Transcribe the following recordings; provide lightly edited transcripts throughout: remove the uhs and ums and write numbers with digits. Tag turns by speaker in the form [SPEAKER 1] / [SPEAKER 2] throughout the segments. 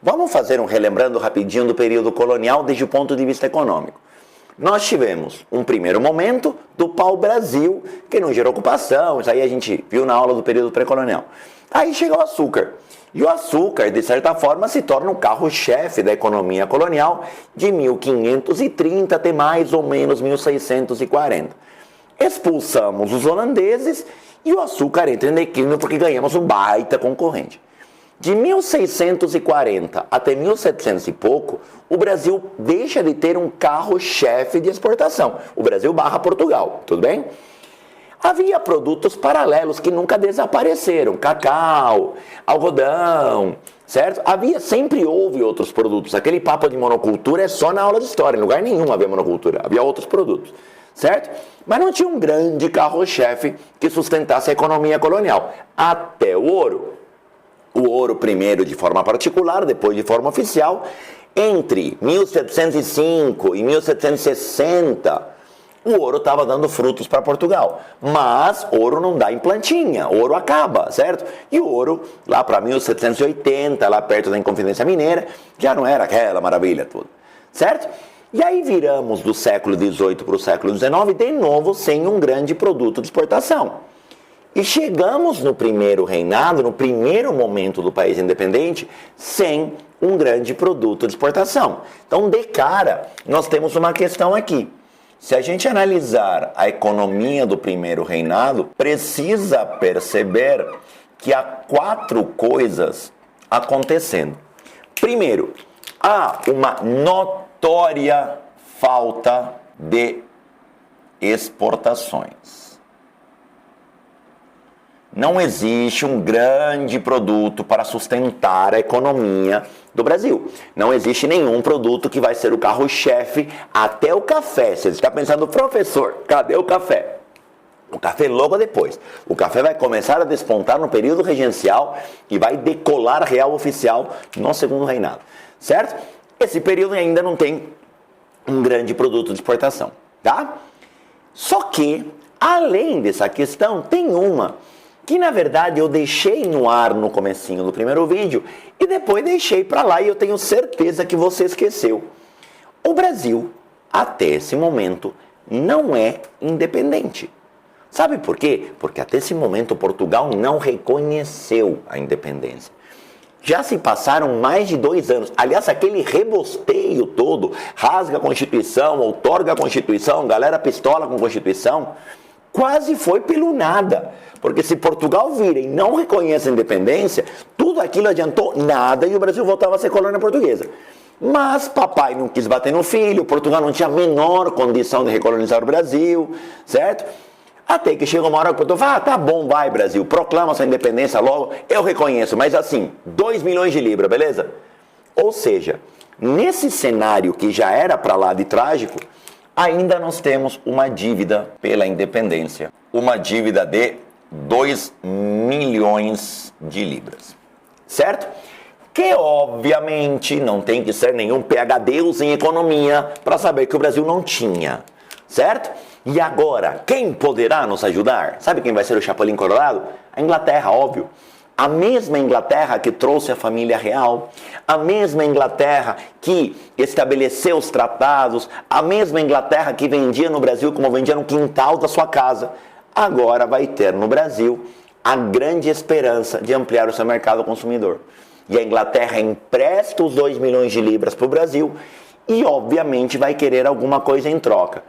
[SPEAKER 1] Vamos fazer um relembrando rapidinho do período colonial desde o ponto de vista econômico. Nós tivemos um primeiro momento do pau-brasil, que não gerou ocupação, isso aí a gente viu na aula do período pré-colonial. Aí chega o açúcar. E o açúcar, de certa forma, se torna o carro-chefe da economia colonial de 1530 até mais ou menos 1640. Expulsamos os holandeses e o açúcar entra em declínio porque ganhamos um baita concorrente. De 1640 até 1700 e pouco, o Brasil deixa de ter um carro-chefe de exportação. O Brasil barra Portugal, tudo bem? Havia produtos paralelos que nunca desapareceram, cacau, algodão, certo? Sempre houve outros produtos. Aquele papo de monocultura é só na aula de história, em lugar nenhum havia monocultura, havia outros produtos, certo? Mas não tinha um grande carro-chefe que sustentasse a economia colonial, até o ouro. O ouro primeiro de forma particular, depois de forma oficial, entre 1705 e 1760, o ouro estava dando frutos para Portugal. Mas ouro não dá em plantinha, ouro acaba, certo? E o ouro, lá para 1780, lá perto da Inconfidência Mineira, já não era aquela maravilha toda, certo? E aí viramos do século XVIII para o século XIX, de novo sem um grande produto de exportação. E chegamos no primeiro reinado, no primeiro momento do país independente, sem um grande produto de exportação. Então, de cara, nós temos uma questão aqui. Se a gente analisar a economia do primeiro reinado, precisa perceber que há 4 coisas acontecendo. Primeiro, há uma notória falta de exportações. Não existe um grande produto para sustentar a economia do Brasil. Não existe nenhum produto que vai ser o carro-chefe, até o café. Você está pensando, professor, cadê o café? O café logo depois. O café vai começar a despontar no período regencial e vai decolar real oficial no segundo reinado. Certo? Esse período ainda não tem um grande produto de exportação. Tá? Só que, além dessa questão, tem uma que na verdade eu deixei no ar no comecinho do primeiro vídeo e depois deixei para lá e eu tenho certeza que você esqueceu. O Brasil, até esse momento, não é independente. Sabe por quê? Porque até esse momento Portugal não reconheceu a independência. Já se passaram mais de 2 anos. Aliás, aquele rebosteio todo, rasga a Constituição, outorga a Constituição, galera pistola com a Constituição, quase foi pelo nada. Porque se Portugal vira e não reconhece a independência, tudo aquilo adiantou nada e o Brasil voltava a ser colônia portuguesa. Mas papai não quis bater no filho, Portugal não tinha a menor condição de recolonizar o Brasil, certo? Até que chegou uma hora que Portugal fala, tá bom, vai Brasil, proclama sua independência logo, eu reconheço, mas assim, 2 milhões de libras, beleza? Ou seja, nesse cenário que já era para lá de trágico, ainda nós temos uma dívida pela independência, uma dívida de 2 milhões de libras, certo? Que obviamente não tem que ser nenhum PhD em economia para saber que o Brasil não tinha, certo? E agora, quem poderá nos ajudar? Sabe quem vai ser o Chapolin Colorado? A Inglaterra, óbvio. A mesma Inglaterra que trouxe a família real, a mesma Inglaterra que estabeleceu os tratados, a mesma Inglaterra que vendia no Brasil como vendia no quintal da sua casa, agora vai ter no Brasil a grande esperança de ampliar o seu mercado consumidor. E a Inglaterra empresta os 2 milhões de libras para o Brasil e, obviamente, vai querer alguma coisa em troca.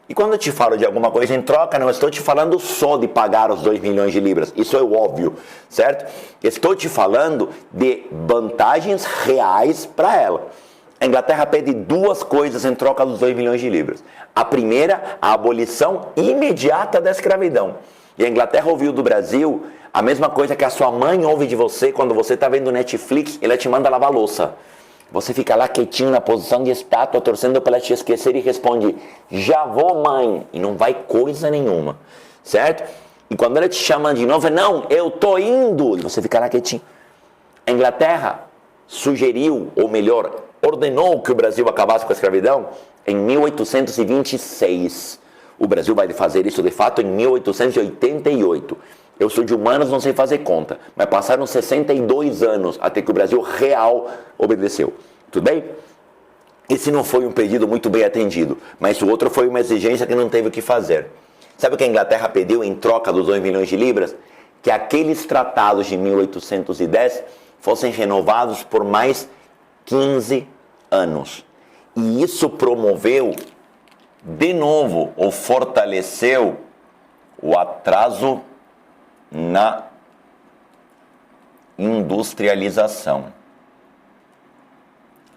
[SPEAKER 1] E quando eu te falo de alguma coisa em troca, não estou te falando só de pagar os 2 milhões de libras. Isso é óbvio, certo? Estou te falando de vantagens reais para ela. A Inglaterra pede 2 coisas em troca dos 2 milhões de libras. A primeira, a abolição imediata da escravidão. E a Inglaterra ouviu do Brasil a mesma coisa que a sua mãe ouve de você quando você está vendo Netflix, ela te manda lavar louça. Você fica lá quietinho na posição de estátua, torcendo para ela te esquecer e responde, já vou, mãe. E não vai coisa nenhuma, certo? E quando ela te chama de novo, não, eu tô indo. E você fica lá quietinho. A Inglaterra sugeriu, ou melhor, ordenou que o Brasil acabasse com a escravidão em 1826. O Brasil vai fazer isso de fato em 1888. Eu sou de humanas, não sei fazer conta, mas passaram 62 anos até que o Brasil real obedeceu. Tudo bem? Esse não foi um pedido muito bem atendido, mas o outro foi uma exigência que não teve o que fazer. Sabe o que a Inglaterra pediu em troca dos 2 milhões de libras? Que aqueles tratados de 1810 fossem renovados por mais 15 anos. E isso promoveu, de novo, ou fortaleceu o atraso na industrialização.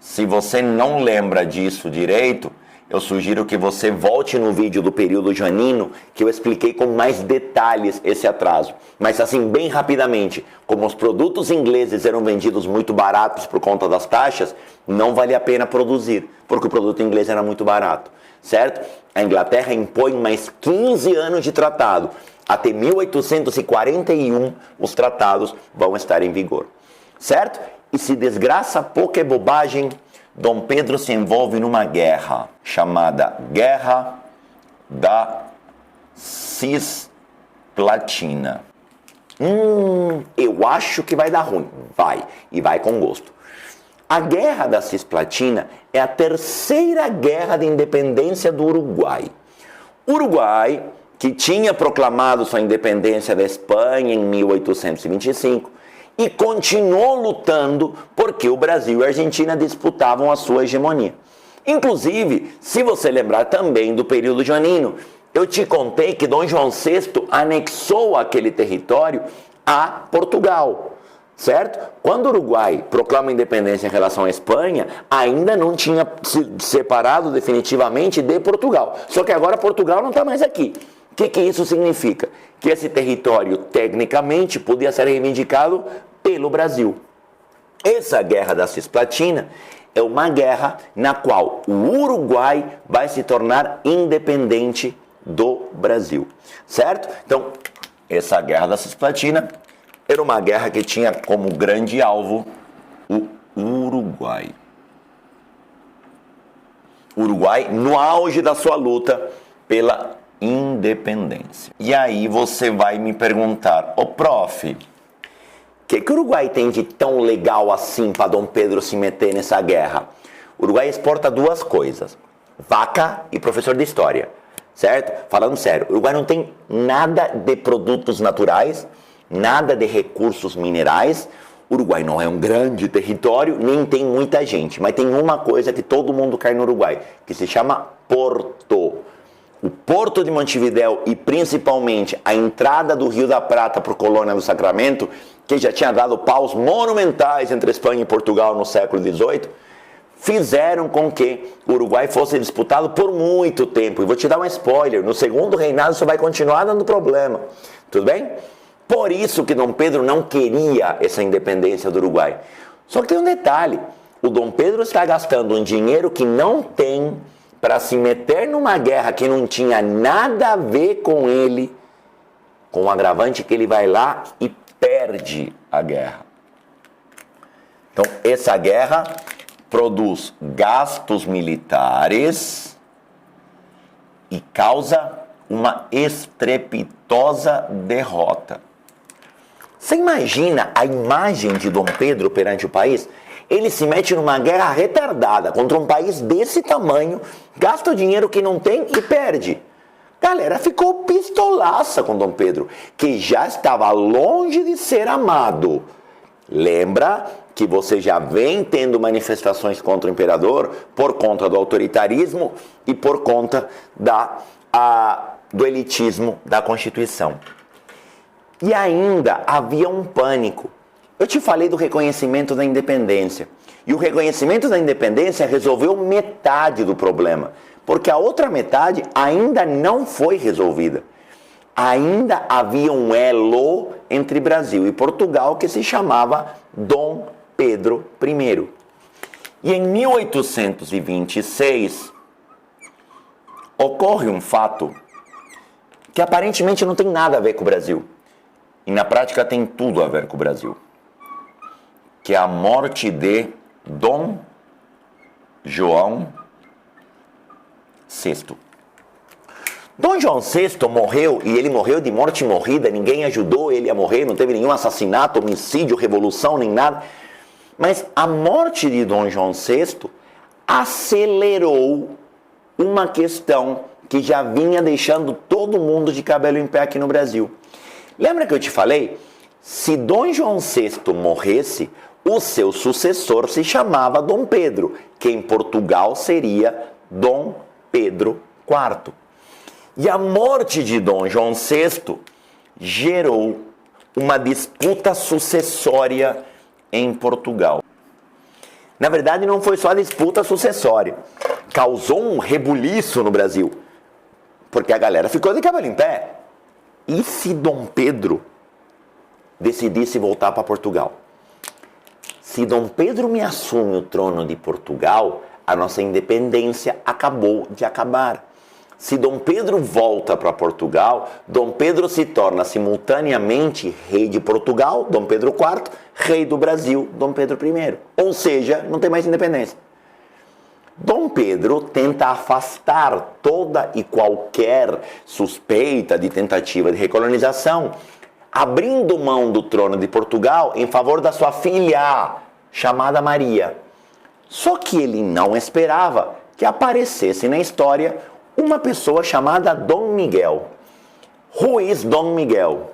[SPEAKER 1] Se você não lembra disso direito, eu sugiro que você volte no vídeo do período joanino, que eu expliquei com mais detalhes esse atraso. Mas assim, bem rapidamente, como os produtos ingleses eram vendidos muito baratos por conta das taxas, não valia a pena produzir, porque o produto inglês era muito barato, certo? A Inglaterra impõe mais 15 anos de tratado. Até 1841, os tratados vão estar em vigor, certo? E se desgraça pouca é bobagem, Dom Pedro se envolve numa guerra chamada Guerra da Cisplatina. Eu acho que vai dar ruim. Vai, e vai com gosto. A Guerra da Cisplatina é a terceira guerra de independência do Uruguai. Uruguai, que tinha proclamado sua independência da Espanha em 1825, e continuou lutando porque o Brasil e a Argentina disputavam a sua hegemonia. Inclusive, se você lembrar também do período joanino, eu te contei que Dom João VI anexou aquele território a Portugal, certo? Quando o Uruguai proclama a independência em relação à Espanha, ainda não tinha se separado definitivamente de Portugal. Só que agora Portugal não está mais aqui. O que isso significa? Que esse território, tecnicamente, podia ser reivindicado pelo Brasil. Essa guerra da Cisplatina é uma guerra na qual o Uruguai vai se tornar independente do Brasil, certo? Então, essa guerra da Cisplatina era uma guerra que tinha como grande alvo o Uruguai. O Uruguai no auge da sua luta pela independência. E aí você vai me perguntar, prof, o que o Uruguai tem de tão legal assim para Dom Pedro se meter nessa guerra? O Uruguai exporta duas coisas, vaca e professor de história, certo? Falando sério, o Uruguai não tem nada de produtos naturais, nada de recursos minerais. O Uruguai não é um grande território, nem tem muita gente, mas tem uma coisa que todo mundo quer no Uruguai, que se chama porto. O porto de Montevidéu e principalmente a entrada do Rio da Prata para a Colônia do Sacramento, que já tinha dado paus monumentais entre Espanha e Portugal no século XVIII, fizeram com que o Uruguai fosse disputado por muito tempo. E vou te dar um spoiler, no segundo reinado isso vai continuar dando problema, tudo bem? Por isso que Dom Pedro não queria essa independência do Uruguai. Só que tem um detalhe, o Dom Pedro está gastando um dinheiro que não tem para se meter numa guerra que não tinha nada a ver com ele, com o agravante que ele vai lá e perde a guerra. Então, essa guerra produz gastos militares e causa uma estrepitosa derrota. Você imagina a imagem de Dom Pedro perante o país? Ele se mete numa guerra retardada contra um país desse tamanho, gasta o dinheiro que não tem e perde. Galera ficou pistolaça com Dom Pedro, que já estava longe de ser amado. Lembra que você já vem tendo manifestações contra o imperador por conta do autoritarismo e por conta do elitismo da Constituição. E ainda havia um pânico. Eu te falei do reconhecimento da independência. E o reconhecimento da independência resolveu metade do problema, porque a outra metade ainda não foi resolvida. Ainda havia um elo entre Brasil e Portugal que se chamava Dom Pedro I. E em 1826 ocorre um fato que aparentemente não tem nada a ver com o Brasil. E na prática tem tudo a ver com o Brasil. Que é a morte de Dom João VI. Dom João VI morreu, e ele morreu de morte morrida, ninguém ajudou ele a morrer, não teve nenhum assassinato, homicídio, revolução, nem nada. Mas a morte de Dom João VI acelerou uma questão que já vinha deixando todo mundo de cabelo em pé aqui no Brasil. Lembra que eu te falei? Se Dom João VI morresse, o seu sucessor se chamava Dom Pedro, que em Portugal seria Dom Pedro IV. E a morte de Dom João VI gerou uma disputa sucessória em Portugal. Na verdade, não foi só a disputa sucessória. Causou um rebuliço no Brasil, porque a galera ficou de cabelo em pé. E se Dom Pedro decidisse voltar para Portugal? Se Dom Pedro me assume o trono de Portugal, a nossa independência acabou de acabar. Se Dom Pedro volta para Portugal, Dom Pedro se torna simultaneamente rei de Portugal, Dom Pedro IV, rei do Brasil, Dom Pedro I. Ou seja, não tem mais independência. Dom Pedro tenta afastar toda e qualquer suspeita de tentativa de recolonização, abrindo mão do trono de Portugal em favor da sua filha, chamada Maria. Só que ele não esperava que aparecesse na história uma pessoa chamada Dom Miguel. Who is Dom Miguel?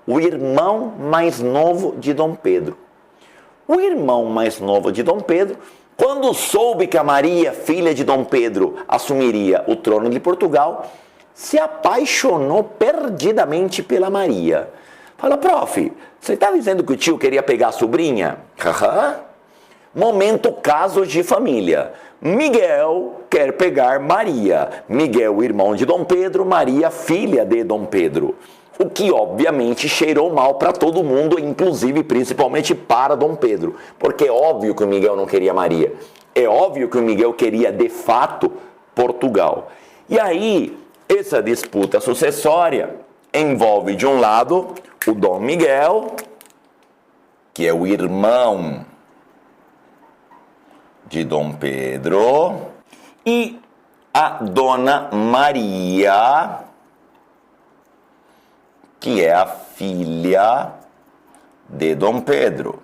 [SPEAKER 1] O irmão mais novo de Dom Pedro. O irmão mais novo de Dom Pedro, quando soube que a Maria, filha de Dom Pedro, assumiria o trono de Portugal, se apaixonou perdidamente pela Maria. Fala, prof, você está dizendo que o tio queria pegar a sobrinha? Momento casos de família. Miguel quer pegar Maria. Miguel, irmão de Dom Pedro, Maria, filha de Dom Pedro. O que obviamente cheirou mal para todo mundo, inclusive principalmente para Dom Pedro. Porque é óbvio que o Miguel não queria Maria. É óbvio que o Miguel queria de fato Portugal. E aí, essa disputa sucessória envolve de um lado o Dom Miguel, que é o irmão de Dom Pedro, e a Dona Maria, que é a filha de Dom Pedro.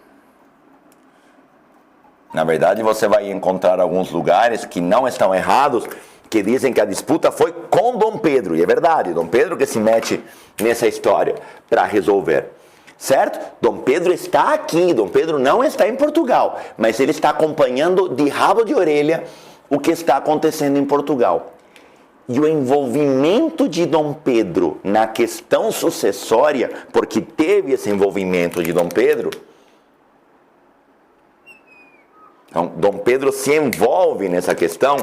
[SPEAKER 1] Na verdade, você vai encontrar alguns lugares que não estão errados, que dizem que a disputa foi com Dom Pedro, e é verdade, Dom Pedro que se mete nessa história para resolver. Certo? Dom Pedro está aqui, Dom Pedro não está em Portugal, mas ele está acompanhando de rabo de orelha o que está acontecendo em Portugal. E o envolvimento de Dom Pedro na questão sucessória, porque teve esse envolvimento de Dom Pedro, então Dom Pedro se envolve nessa questão,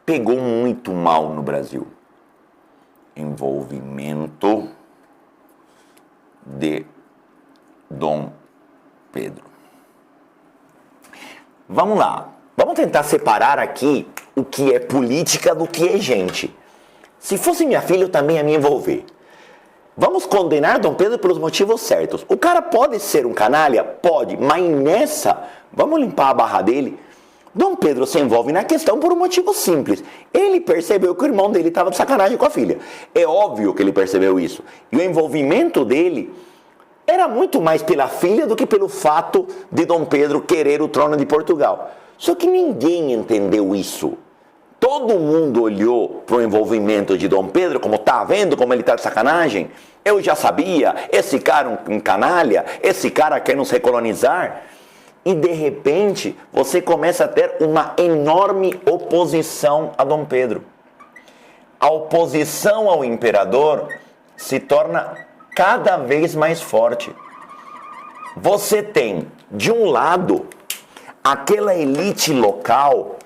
[SPEAKER 1] pegou muito mal no Brasil. Envolvimento de Dom Pedro. Vamos lá. Vamos tentar separar aqui o que é política do que é gente. Se fosse minha filha, eu também ia me envolver. Vamos condenar Dom Pedro pelos motivos certos. O cara pode ser um canalha? Pode. Mas nessa, vamos limpar a barra dele. Dom Pedro se envolve na questão por um motivo simples. Ele percebeu que o irmão dele estava de sacanagem com a filha. É óbvio que ele percebeu isso. E o envolvimento dele era muito mais pela filha do que pelo fato de Dom Pedro querer o trono de Portugal. Só que ninguém entendeu isso. Todo mundo olhou para o envolvimento de Dom Pedro como, tá vendo como ele está de sacanagem? Eu já sabia, esse cara é um canalha, esse cara quer nos recolonizar. E de repente, você começa a ter uma enorme oposição a Dom Pedro. A oposição ao imperador se torna cada vez mais forte. Você tem, de um lado, aquela elite local,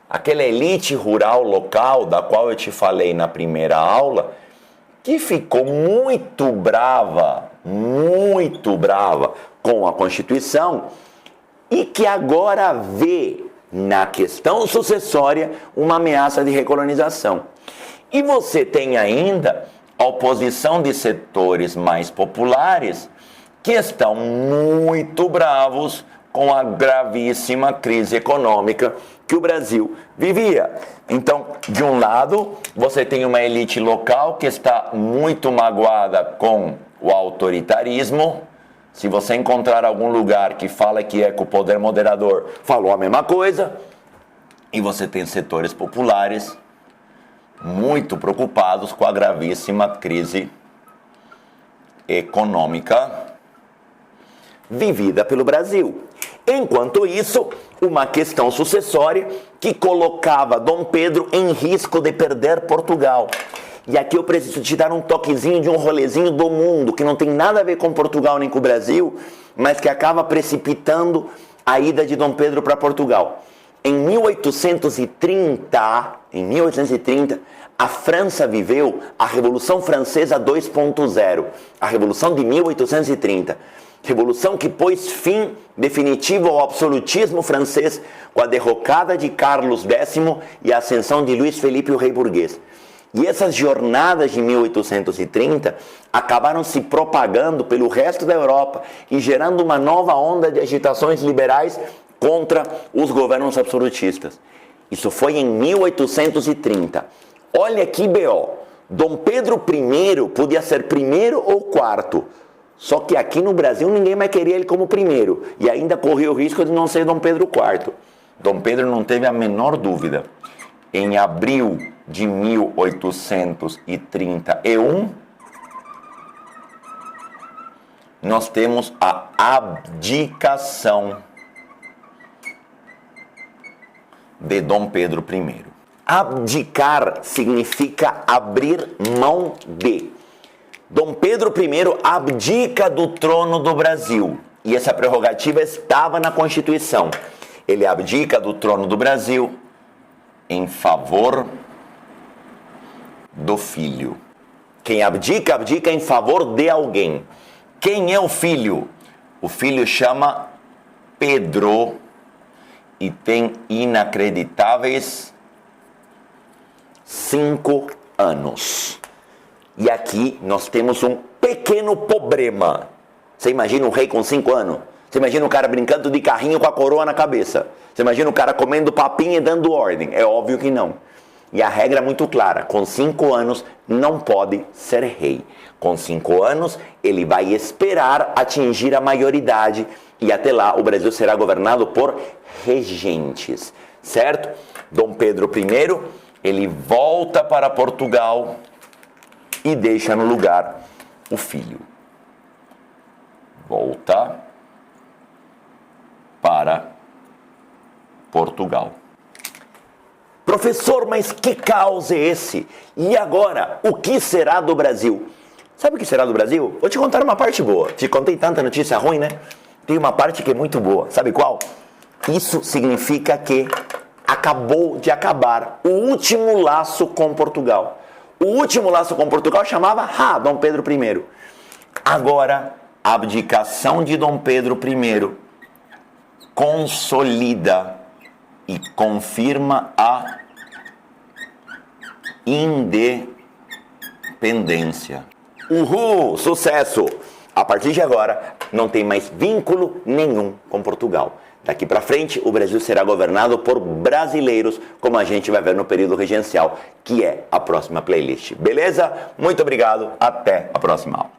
[SPEAKER 1] aquela elite rural local, da qual eu te falei na primeira aula, que ficou muito brava com a Constituição e que agora vê na questão sucessória uma ameaça de recolonização. E você tem ainda a oposição de setores mais populares que estão muito bravos com a gravíssima crise econômica que o Brasil vivia. Então, de um lado, você tem uma elite local que está muito magoada com o autoritarismo. Se você encontrar algum lugar que fala que é com o poder moderador, falou a mesma coisa. E você tem setores populares muito preocupados com a gravíssima crise econômica vivida pelo Brasil. Enquanto isso, uma questão sucessória que colocava Dom Pedro em risco de perder Portugal. E aqui eu preciso te dar um toquezinho de um rolezinho do mundo, que não tem nada a ver com Portugal nem com o Brasil, mas que acaba precipitando a ida de Dom Pedro para Portugal. Em 1830, a França viveu a Revolução Francesa 2.0, a Revolução de 1830. Revolução que pôs fim definitivo ao absolutismo francês com a derrocada de Carlos X e a ascensão de Luís Felipe, o rei burguês. E essas jornadas de 1830 acabaram se propagando pelo resto da Europa e gerando uma nova onda de agitações liberais contra os governos absolutistas. Isso foi em 1830. Olha que BO. Dom Pedro I podia ser primeiro ou quarto. Só que aqui no Brasil ninguém mais queria ele como primeiro. E ainda corria o risco de não ser Dom Pedro IV. Dom Pedro não teve a menor dúvida. Em abril de 1831, nós temos a abdicação de Dom Pedro I. Abdicar significa abrir mão de. Dom Pedro I abdica do trono do Brasil. E essa prerrogativa estava na Constituição. Ele abdica do trono do Brasil em favor do filho. Quem abdica, abdica em favor de alguém. Quem é o filho? O filho chama Pedro e tem inacreditáveis 5 anos. E aqui nós temos um pequeno problema. Você imagina um rei com 5 anos? Você imagina o cara brincando de carrinho com a coroa na cabeça? Você imagina o cara comendo papinha e dando ordem? É óbvio que não. E a regra é muito clara. Com 5 anos não pode ser rei. Com 5 anos ele vai esperar atingir a maioridade. E até lá o Brasil será governado por regentes. Certo? Dom Pedro I, ele volta para Portugal e deixa no lugar o filho. Volta para Portugal. Professor, mas que caos é esse? E agora, o que será do Brasil? Sabe o que será do Brasil? Vou te contar uma parte boa. Te contei tanta notícia ruim, né? Tem uma parte que é muito boa. Sabe qual? Isso significa que acabou de acabar o último laço com Portugal. O último laço com Portugal chamava Dom Pedro I. Agora, a abdicação de Dom Pedro I consolida e confirma a independência. Uhul! Sucesso! A partir de agora, não tem mais vínculo nenhum com Portugal. Daqui para frente, o Brasil será governado por brasileiros, como a gente vai ver no período regencial, que é a próxima playlist. Beleza? Muito obrigado, até a próxima aula.